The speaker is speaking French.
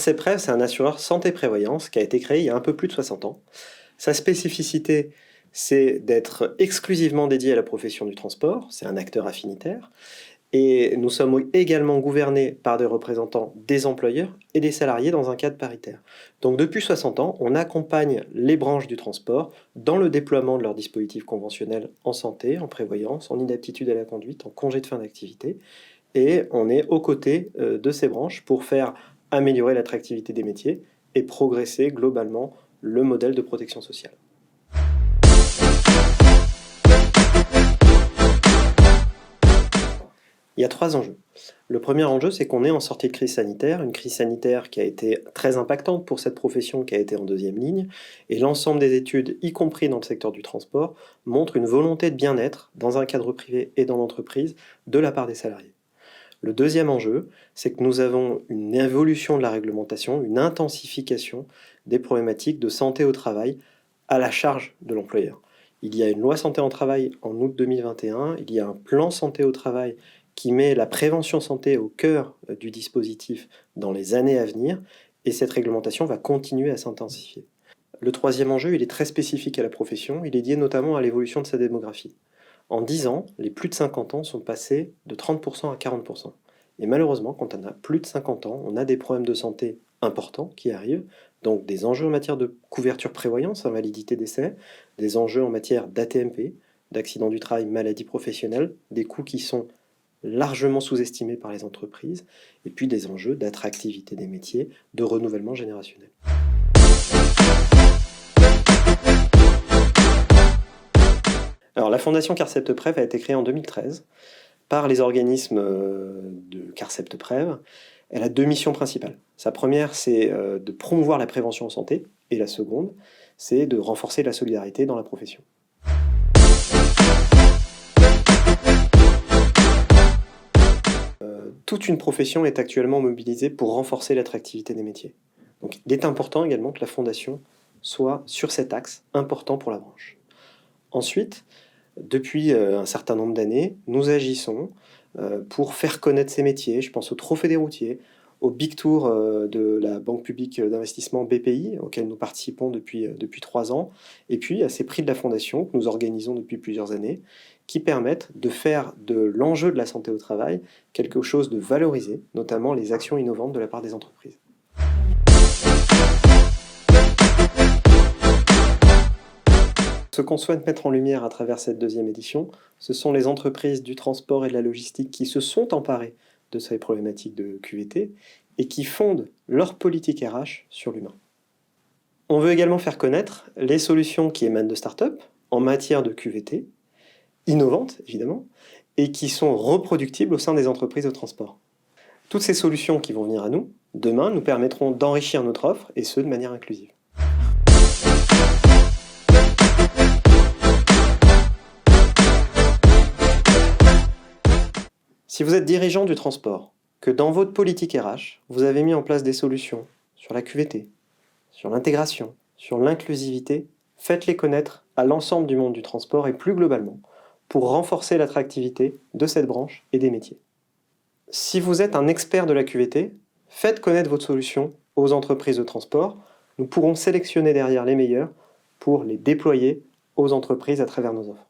Carcepprev, c'est un assureur santé-prévoyance qui a été créé il y a un peu plus de 60 ans. Sa spécificité, c'est d'être exclusivement dédié à la profession du transport, c'est un acteur affinitaire, et nous sommes également gouvernés par des représentants des employeurs et des salariés dans un cadre paritaire. Donc depuis 60 ans, on accompagne les branches du transport dans le déploiement de leurs dispositifs conventionnels en santé, en prévoyance, en inaptitude à la conduite, en congé de fin d'activité, et on est aux côtés de ces branches pour faire améliorer l'attractivité des métiers et progresser globalement le modèle de protection sociale. Il y a 3 enjeux. Le premier enjeu, c'est qu'on est en sortie de crise sanitaire, une crise sanitaire qui a été très impactante pour cette profession qui a été en deuxième ligne, et l'ensemble des études, y compris dans le secteur du transport, montrent une volonté de bien-être dans un cadre privé et dans l'entreprise de la part des salariés. Le deuxième enjeu, c'est que nous avons une évolution de la réglementation, une intensification des problématiques de santé au travail à la charge de l'employeur. Il y a une loi santé au travail en août 2021, il y a un plan santé au travail qui met la prévention santé au cœur du dispositif dans les années à venir, et cette réglementation va continuer à s'intensifier. Le troisième enjeu, il est très spécifique à la profession, il est lié notamment à l'évolution de sa démographie. En 10 ans, les plus de 50 ans sont passés de 30% à 40%. Et malheureusement, quand on a plus de 50 ans, on a des problèmes de santé importants qui arrivent, donc des enjeux en matière de couverture prévoyance, invalidité décès, des enjeux en matière d'AT-MP, d'accident du travail, maladie professionnelle, des coûts qui sont largement sous-estimés par les entreprises, et puis des enjeux d'attractivité des métiers, de renouvellement générationnel. Alors, la fondation Carcepprev a été créée en 2013 par les organismes de Carcepprev. Elle a 2 missions principales. Sa première, c'est de promouvoir la prévention en santé, et la seconde, c'est de renforcer la solidarité dans la profession. Toute une profession est actuellement mobilisée pour renforcer l'attractivité des métiers. Donc, il est important également que la fondation soit sur cet axe important pour la branche. Ensuite, depuis un certain nombre d'années, nous agissons pour faire connaître ces métiers. Je pense au Trophée des routiers, au Big Tour de la Banque publique d'investissement BPI, auquel nous participons depuis 3 ans, et puis à ces prix de la Fondation que nous organisons depuis plusieurs années, qui permettent de faire de l'enjeu de la santé au travail quelque chose de valorisé, notamment les actions innovantes de la part des entreprises. Ce qu'on souhaite mettre en lumière à travers cette 2e édition, ce sont les entreprises du transport et de la logistique qui se sont emparées de ces problématiques de QVT et qui fondent leur politique RH sur l'humain. On veut également faire connaître les solutions qui émanent de start-up en matière de QVT, innovantes évidemment, et qui sont reproductibles au sein des entreprises de transport. Toutes ces solutions qui vont venir à nous, demain, nous permettront d'enrichir notre offre, et ce, de manière inclusive. Si vous êtes dirigeant du transport, que dans votre politique RH, vous avez mis en place des solutions sur la QVT, sur l'intégration, sur l'inclusivité, faites-les connaître à l'ensemble du monde du transport et plus globalement, pour renforcer l'attractivité de cette branche et des métiers. Si vous êtes un expert de la QVT, faites connaître votre solution aux entreprises de transport. Nous pourrons sélectionner derrière les meilleurs pour les déployer aux entreprises à travers nos offres.